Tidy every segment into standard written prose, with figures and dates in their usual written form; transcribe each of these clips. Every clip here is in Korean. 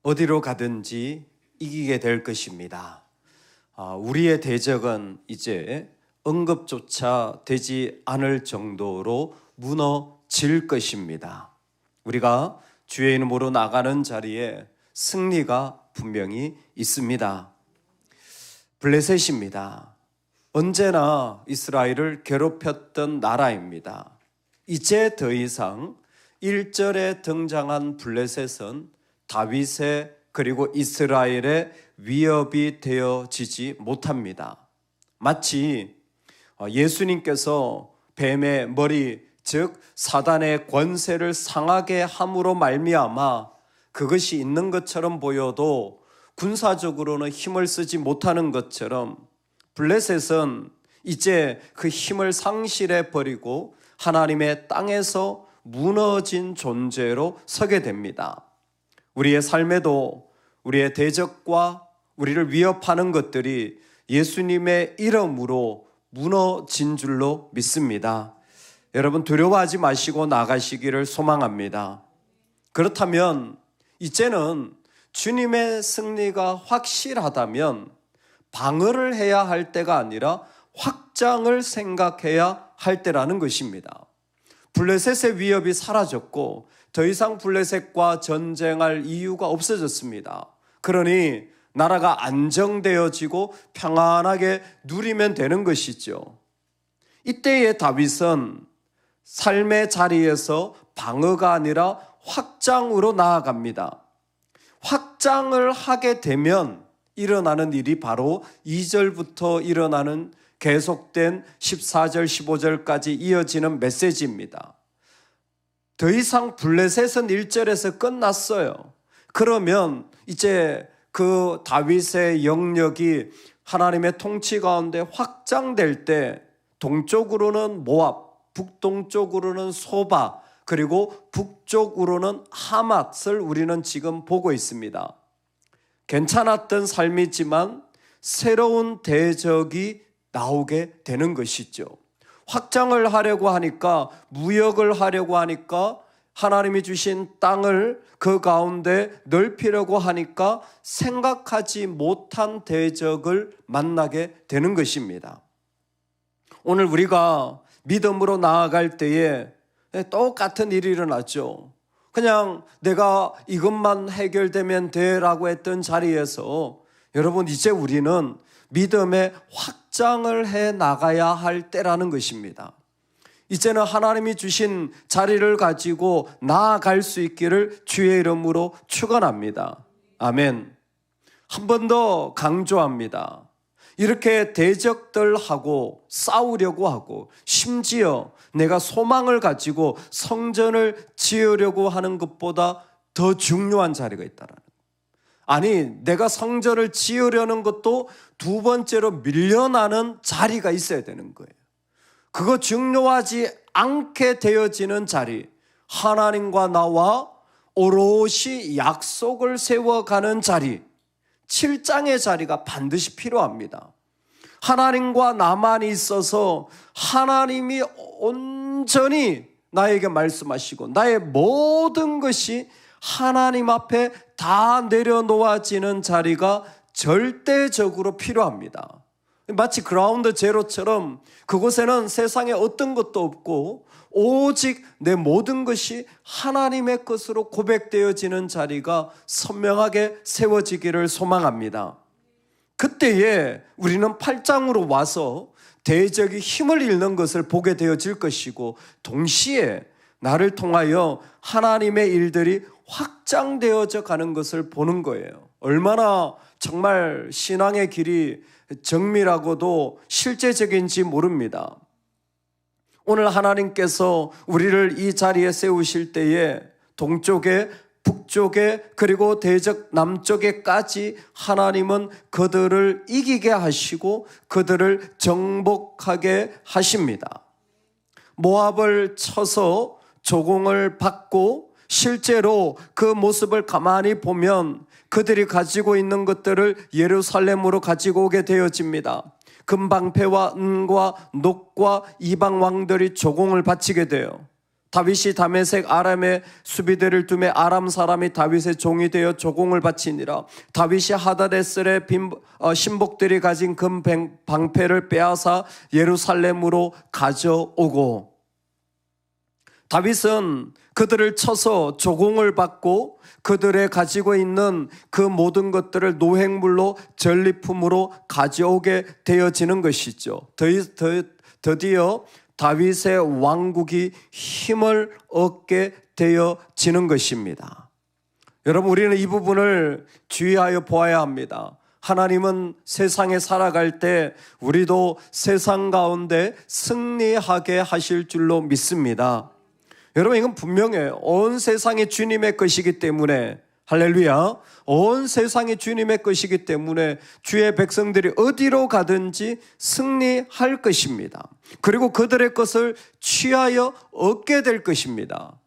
어디로 가든지 이기게 될 것입니다. 우리의 대적은 이제 언급조차 되지 않을 정도로 무너질 것입니다. 우리가 주의 이름으로 나가는 자리에 승리가 분명히 있습니다. 블레셋입니다. 언제나 이스라엘을 괴롭혔던 나라입니다. 이제 더 이상 1절에 등장한 블레셋은 다윗의 그리고 이스라엘의 위협이 되어지지 못합니다. 마치 예수님께서 뱀의 머리, 즉 사단의 권세를 상하게 함으로 말미암아 그것이 있는 것처럼 보여도 군사적으로는 힘을 쓰지 못하는 것처럼 블레셋은 이제 그 힘을 상실해 버리고 하나님의 땅에서 무너진 존재로 서게 됩니다. 우리의 삶에도 우리의 대적과 우리를 위협하는 것들이 예수님의 이름으로 무너진 줄로 믿습니다. 여러분 두려워하지 마시고 나가시기를 소망합니다. 그렇다면 이제는 주님의 승리가 확실하다면 방어를 해야 할 때가 아니라 확장을 생각해야 할 때라는 것입니다. 블레셋의 위협이 사라졌고 더 이상 블레셋과 전쟁할 이유가 없어졌습니다. 그러니 나라가 안정되어지고 평안하게 누리면 되는 것이죠. 이때의 다윗은 삶의 자리에서 방어가 아니라 확장으로 나아갑니다. 확장을 하게 되면 일어나는 일이 바로 2절부터 일어나는 계속된 14절, 15절까지 이어지는 메시지입니다. 더 이상 블레셋은 1절에서 끝났어요. 그러면 이제 그 다윗의 영역이 하나님의 통치 가운데 확장될 때 동쪽으로는 모압, 북동쪽으로는 소바, 그리고 북쪽으로는 하맛을 우리는 지금 보고 있습니다. 괜찮았던 삶이지만 새로운 대적이 나오게 되는 것이죠. 확장을 하려고 하니까, 무역을 하려고 하니까, 하나님이 주신 땅을 그 가운데 넓히려고 하니까 생각하지 못한 대적을 만나게 되는 것입니다. 오늘 우리가 믿음으로 나아갈 때에 똑같은 일이 일어났죠. 그냥 내가 이것만 해결되면 돼라고 했던 자리에서 여러분 이제 우리는 믿음의 확장을 해 나가야 할 때라는 것입니다. 이제는 하나님이 주신 자리를 가지고 나아갈 수 있기를 주의 이름으로 축원합니다. 아멘. 한 번 더 강조합니다. 이렇게 대적들하고 싸우려고 하고 심지어 내가 소망을 가지고 성전을 지으려고 하는 것보다 더 중요한 자리가 있다라는 거예요. 아니 내가 성전을 지으려는 것도 두 번째로 밀려나는 자리가 있어야 되는 거예요. 그거 중요하지 않게 되어지는 자리, 하나님과 나와 오롯이 약속을 세워가는 자리, 7장의 자리가 반드시 필요합니다. 하나님과 나만 있어서 하나님이 온전히 나에게 말씀하시고 나의 모든 것이 하나님 앞에 다 내려놓아지는 자리가 절대적으로 필요합니다. 마치 그라운드 제로처럼 그곳에는 세상에 어떤 것도 없고 오직 내 모든 것이 하나님의 것으로 고백되어지는 자리가 선명하게 세워지기를 소망합니다. 그때에 우리는 8장으로 와서 대적이 힘을 잃는 것을 보게 되어질 것이고 동시에 나를 통하여 하나님의 일들이 확장되어져 가는 것을 보는 거예요. 얼마나 정말 신앙의 길이 정밀하고도 실제적인지 모릅니다. 오늘 하나님께서 우리를 이 자리에 세우실 때에 동쪽에 북쪽에 그리고 대적 남쪽에까지 하나님은 그들을 이기게 하시고 그들을 정복하게 하십니다. 모압을 쳐서 조공을 받고 실제로 그 모습을 가만히 보면 그들이 가지고 있는 것들을 예루살렘으로 가지고 오게 되어집니다. 금방패와 은과 녹과 이방 왕들이 조공을 바치게 돼요. 다윗이 다메섹 아람에 수비대를 두매 아람 사람이 다윗의 종이 되어 조공을 바치니라. 다윗이 하다데셀의 신복들이 가진 금 방패를 빼앗아 예루살렘으로 가져오고, 다윗은 그들을 쳐서 조공을 받고 그들의 가지고 있는 그 모든 것들을 노획물로 전리품으로 가져오게 되어지는 것이죠. 드디어 다윗의 왕국이 힘을 얻게 되어지는 것입니다. 여러분, 우리는 이 부분을 주의하여 보아야 합니다. 하나님은 세상에 살아갈 때 우리도 세상 가운데 승리하게 하실 줄로 믿습니다. 여러분, 이건 분명해요. 온 세상이 주님의 것이기 때문에, 할렐루야, 온 세상이 주님의 것이기 때문에 주의 백성들이 어디로 가든지 승리할 것입니다. 그리고 그들의 것을 취하여 얻게 될 것입니다.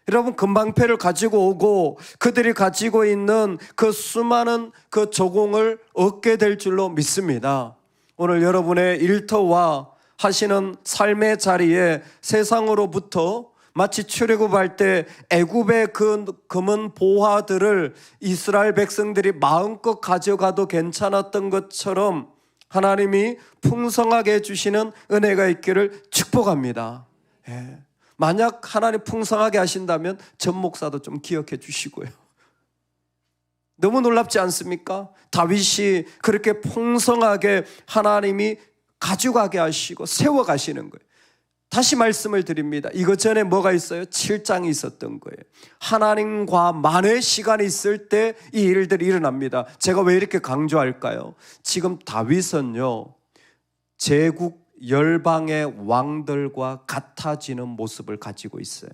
여러분, 금방패를 가지고 오고 그들이 가지고 있는 그 수많은 그 조공을 얻게 될 줄로 믿습니다. 오늘 여러분의 일터와 하시는 삶의 자리에 세상으로부터 마치 출애굽할 때 애굽의 그 금은 보화들을 이스라엘 백성들이 마음껏 가져가도 괜찮았던 것처럼 하나님이 풍성하게 해주시는 은혜가 있기를 축복합니다. 만약 하나님 풍성하게 하신다면 전 목사도 좀 기억해 주시고요. 너무 놀랍지 않습니까? 다윗이 그렇게 풍성하게 하나님이 가져가게 하시고 세워가시는 거예요. 다시 말씀을 드립니다. 이것 전에 뭐가 있어요? 7장이 있었던 거예요. 하나님과만의 시간이 있을 때 이 일들이 일어납니다. 제가 왜 이렇게 강조할까요? 지금 다윗은요, 제국 열방의 왕들과 같아지는 모습을 가지고 있어요.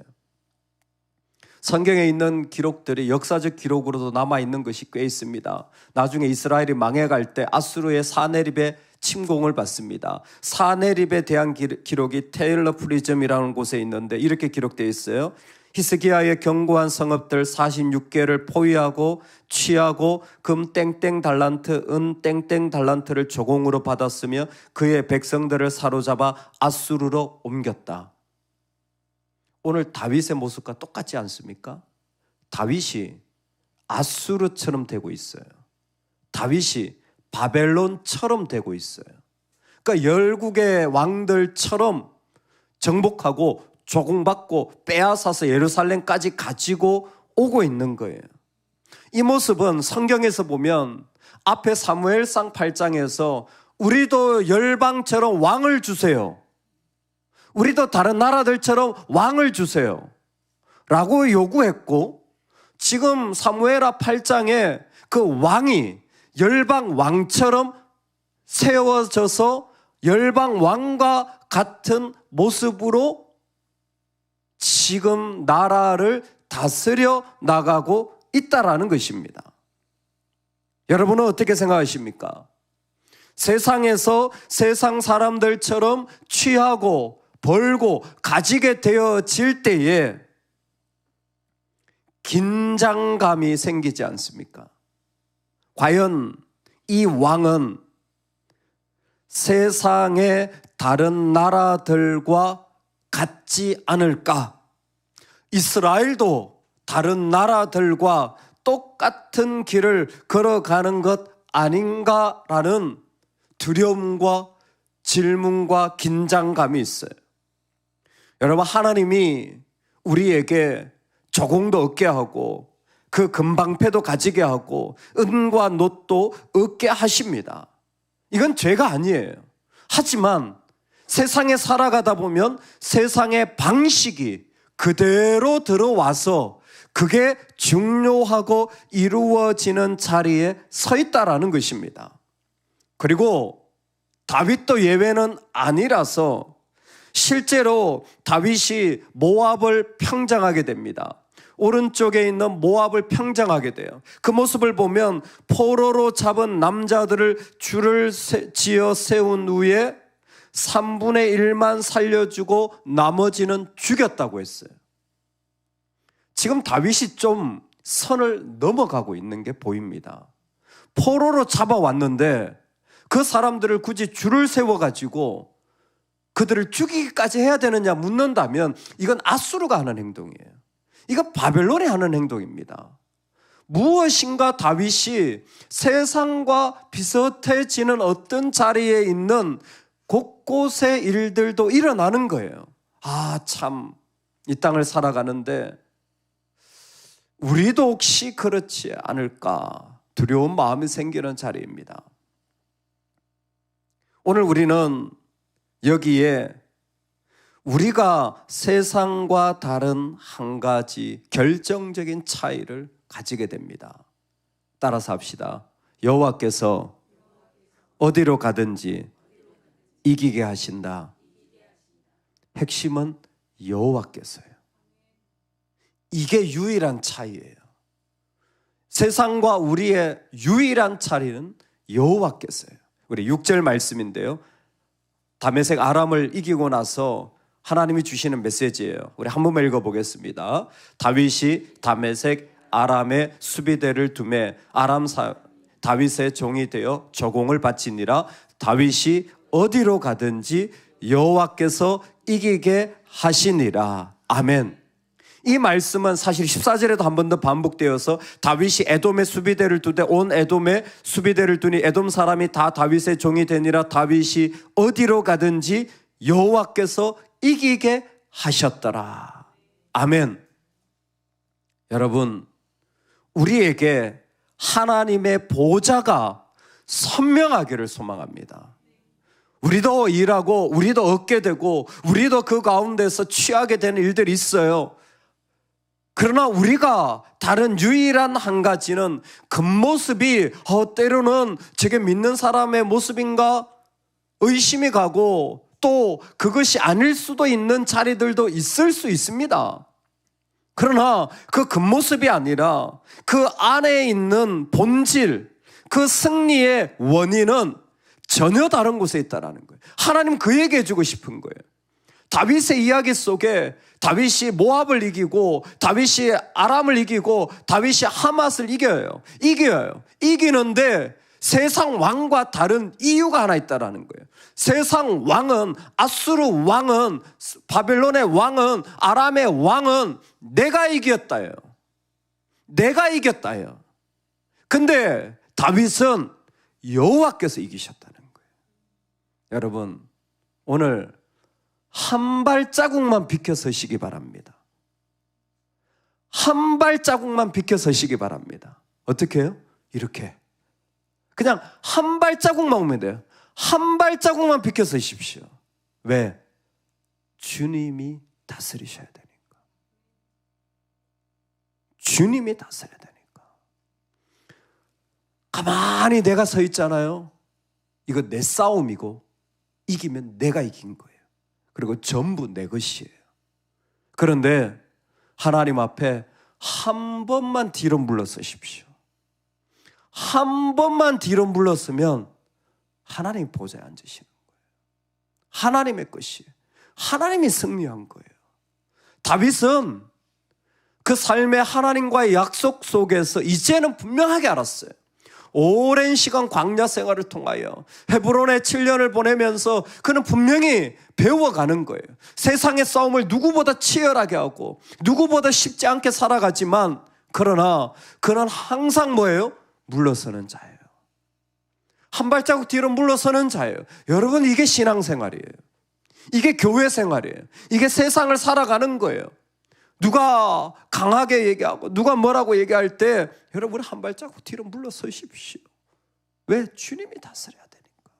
성경에 있는 기록들이 역사적 기록으로도 남아있는 것이 꽤 있습니다. 나중에 이스라엘이 망해갈 때 아수르의 사네립의 침공을 받습니다. 사네립에 대한 기록이 테일러 프리즘이라는 곳에 있는데 이렇게 기록되어 있어요. 히스기야의 견고한 성읍들 46개를 포위하고 취하고 금 땡땡 달란트, 은 땡땡 달란트를 조공으로 받았으며 그의 백성들을 사로잡아 아수르로 옮겼다. 오늘 다윗의 모습과 똑같지 않습니까? 다윗이 아수르처럼 되고 있어요. 다윗이 바벨론처럼 되고 있어요. 그러니까 열국의 왕들처럼 정복하고 조공받고 빼앗아서 예루살렘까지 가지고 오고 있는 거예요. 이 모습은 성경에서 보면 앞에 사무엘상 8장에서 우리도 열방처럼 왕을 주세요, 우리도 다른 나라들처럼 왕을 주세요 라고 요구했고, 지금 사무엘하 8장에 그 왕이 열방 왕처럼 세워져서 열방 왕과 같은 모습으로 지금 나라를 다스려 나가고 있다라는 것입니다. 여러분은 어떻게 생각하십니까? 세상에서 세상 사람들처럼 취하고 벌고 가지게 되어질 때에 긴장감이 생기지 않습니까? 과연 이 왕은 세상의 다른 나라들과 같지 않을까? 이스라엘도 다른 나라들과 똑같은 길을 걸어가는 것 아닌가라는 두려움과 질문과 긴장감이 있어요. 여러분, 하나님이 우리에게 조공도 얻게 하고 그 금방패도 가지게 하고 은과 놋도 얻게 하십니다. 이건 죄가 아니에요. 하지만 세상에 살아가다 보면 세상의 방식이 그대로 들어와서 그게 중요하고 이루어지는 자리에 서 있다라는 것입니다. 그리고 다윗도 예외는 아니라서 실제로 다윗이 모압을 평정하게 됩니다. 오른쪽에 있는 모압을 평정하게 돼요. 그 모습을 보면 포로로 잡은 남자들을 줄을 지어 세운 후에 3분의 1만 살려주고 나머지는 죽였다고 했어요. 지금 다윗이 좀 선을 넘어가고 있는 게 보입니다. 포로로 잡아왔는데 그 사람들을 굳이 줄을 세워가지고 그들을 죽이기까지 해야 되느냐 묻는다면 이건 아수르가 하는 행동이에요. 이건 바벨론이 하는 행동입니다. 무엇인가 다윗이 세상과 비슷해지는 어떤 자리에 있는 곳곳의 일들도 일어나는 거예요. 참, 이 땅을 살아가는데 우리도 혹시 그렇지 않을까 두려운 마음이 생기는 자리입니다. 오늘 우리는 여기에 우리가 세상과 다른 한 가지 결정적인 차이를 가지게 됩니다. 따라서 합시다. 여호와께서 어디로 가든지 이기게 하신다. 핵심은 여호와께서요. 이게 유일한 차이예요. 세상과 우리의 유일한 차이는 여호와께서요. 우리 6절 말씀인데요. 다메섹 아람을 이기고 나서 하나님이 주시는 메시지예요. 우리 한 번만 읽어보겠습니다. 다윗이 다메섹 아람의 수비대를 두매 다윗의 종이 되어 조공을 바치니라. 다윗이 어디로 가든지 여호와께서 이기게 하시니라. 아멘. 이 말씀은 사실 14절에도 한 번 더 반복되어서 다윗이 에돔의 수비대를 두되 온 에돔의 수비대를 두니 에돔 사람이 다 다윗의 종이 되니라. 다윗이 어디로 가든지 여호와께서 이기게 하셨더라. 아멘. 여러분, 우리에게 하나님의 보좌가 선명하기를 소망합니다. 우리도 일하고 우리도 얻게 되고 우리도 그 가운데서 취하게 되는 일들이 있어요. 그러나 우리가 다른 유일한 한 가지는 겉모습이 때로는 저게 믿는 사람의 모습인가 의심이 가고 또 그것이 아닐 수도 있는 자리들도 있을 수 있습니다. 그러나 그 겉모습이 아니라 그 안에 있는 본질, 그 승리의 원인은 전혀 다른 곳에 있다는 거예요. 하나님 그 얘기해 주고 싶은 거예요. 다윗의 이야기 속에 다윗이 모압을 이기고 다윗이 아람을 이기고 다윗이 하맛을 이겨요. 이기는데 세상 왕과 다른 이유가 하나 있다는 거예요. 세상 왕은, 아수르 왕은, 바벨론의 왕은, 아람의 왕은 내가 이겼다요. 내가 이겼다요. 근데 다윗은 여호와께서 이기셨다는 거예요. 여러분, 오늘 한 발자국만 비켜서시기 바랍니다. 한 발자국만 비켜서시기 바랍니다. 어떻게 해요? 이렇게. 그냥 한 발자국만 오면 돼요. 한 발자국만 비켜서십시오. 왜? 주님이 다스리셔야 되니까. 주님이 다스려야 되니까. 가만히 내가 서 있잖아요. 이거 내 싸움이고 이기면 내가 이긴 거예요. 그리고 전부 내 것이에요. 그런데 하나님 앞에 한 번만 뒤로 물러서십시오. 한 번만 뒤로 물러서면 하나님 보좌에 앉으시는 거예요. 하나님의 것이에요. 하나님이 승리한 거예요. 다윗은 그 삶의 하나님과의 약속 속에서 이제는 분명하게 알았어요. 오랜 시간 광야 생활을 통하여 헤브론에 7년을 보내면서 그는 분명히 배워가는 거예요. 세상의 싸움을 누구보다 치열하게 하고 누구보다 쉽지 않게 살아가지만 그러나 그는 항상 뭐예요? 물러서는 자예요. 한 발자국 뒤로 물러서는 자예요. 여러분, 이게 신앙생활이에요. 이게 교회 생활이에요. 이게 세상을 살아가는 거예요. 누가 강하게 얘기하고 누가 뭐라고 얘기할 때 여러분 한 발자국 뒤로 물러서십시오. 왜? 주님이 다스려야 되니까.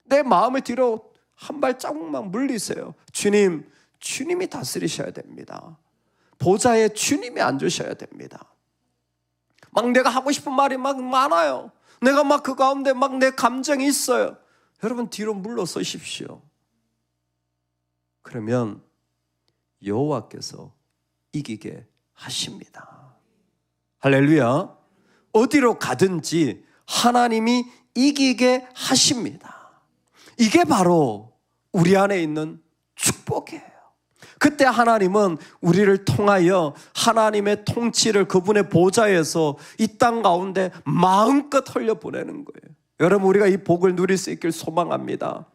내 마음을 뒤로 한 발자국만 물리세요. 주님이 다스리셔야 됩니다. 보좌에 주님이 앉으셔야 됩니다. 막 내가 하고 싶은 말이 막 많아요. 내가 막 그 가운데 막 내 감정이 있어요. 여러분 뒤로 물러서십시오. 그러면 여호와께서 이기게 하십니다. 할렐루야. 어디로 가든지 하나님이 이기게 하십니다. 이게 바로 우리 안에 있는 축복이에요. 그때 하나님은 우리를 통하여 하나님의 통치를 그분의 보좌에서 이 땅 가운데 마음껏 흘려보내는 거예요. 여러분, 우리가 이 복을 누릴 수 있길 소망합니다.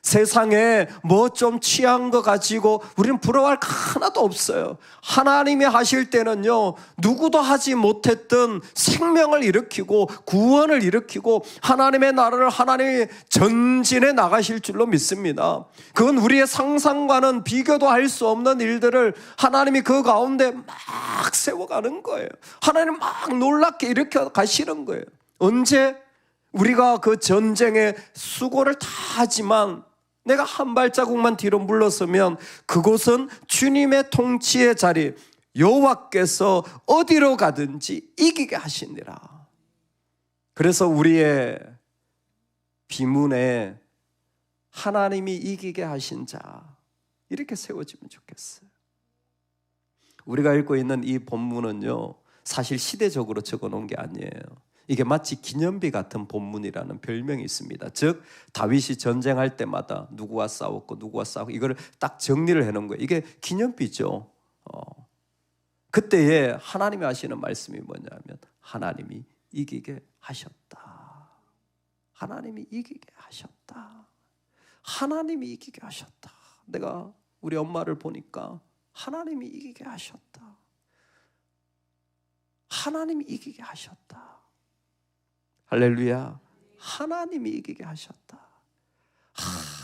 세상에 뭐 좀 취한 거 가지고 우리는 부러워할 거 하나도 없어요. 하나님이 하실 때는요, 누구도 하지 못했던 생명을 일으키고 구원을 일으키고 하나님의 나라를 하나님이 전진해 나가실 줄로 믿습니다. 그건 우리의 상상과는 비교도 할 수 없는 일들을 하나님이 그 가운데 막 세워가는 거예요. 하나님 막 놀랍게 일으켜 가시는 거예요. 언제? 우리가 그 전쟁에 수고를 다 하지만 내가 한 발자국만 뒤로 물러서면 그곳은 주님의 통치의 자리, 여호와께서 어디로 가든지 이기게 하시니라. 그래서 우리의 비문에 하나님이 이기게 하신 자, 이렇게 세워지면 좋겠어요. 우리가 읽고 있는 이 본문은요, 사실 시대적으로 적어놓은 게 아니에요. 이게 마치 기념비 같은 본문이라는 별명이 있습니다. 즉 다윗이 전쟁할 때마다 누구와 싸웠고 누구와 싸우고 이걸 딱 정리를 해놓은 거예요. 이게 기념비죠. 그때에 하나님이 하시는 말씀이 뭐냐면 하나님이 이기게 하셨다. 하나님이 이기게 하셨다. 하나님이 이기게 하셨다. 내가 우리 엄마를 보니까 하나님이 이기게 하셨다. 하나님이 이기게 하셨다. 할렐루야. 하나님이 이기게 하셨다.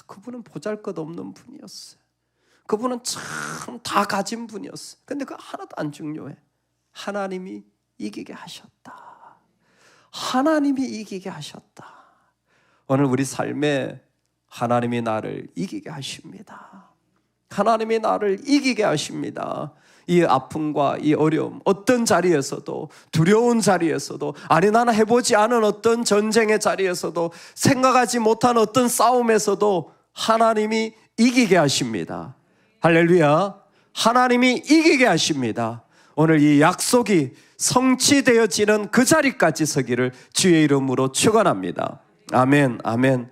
그분은 보잘것없는 분이었어요. 그분은 참 다 가진 분이었어요. 근데 그 하나도 안 중요해. 하나님이 이기게 하셨다. 하나님이 이기게 하셨다. 오늘 우리 삶에 하나님이 나를 이기게 하십니다. 하나님이 나를 이기게 하십니다. 이 아픔과 이 어려움, 어떤 자리에서도, 두려운 자리에서도, 아니 나는 해보지 않은 어떤 전쟁의 자리에서도, 생각하지 못한 어떤 싸움에서도 하나님이 이기게 하십니다. 할렐루야. 하나님이 이기게 하십니다. 오늘 이 약속이 성취되어지는 그 자리까지 서기를 주의 이름으로 축원합니다. 아멘, 아멘.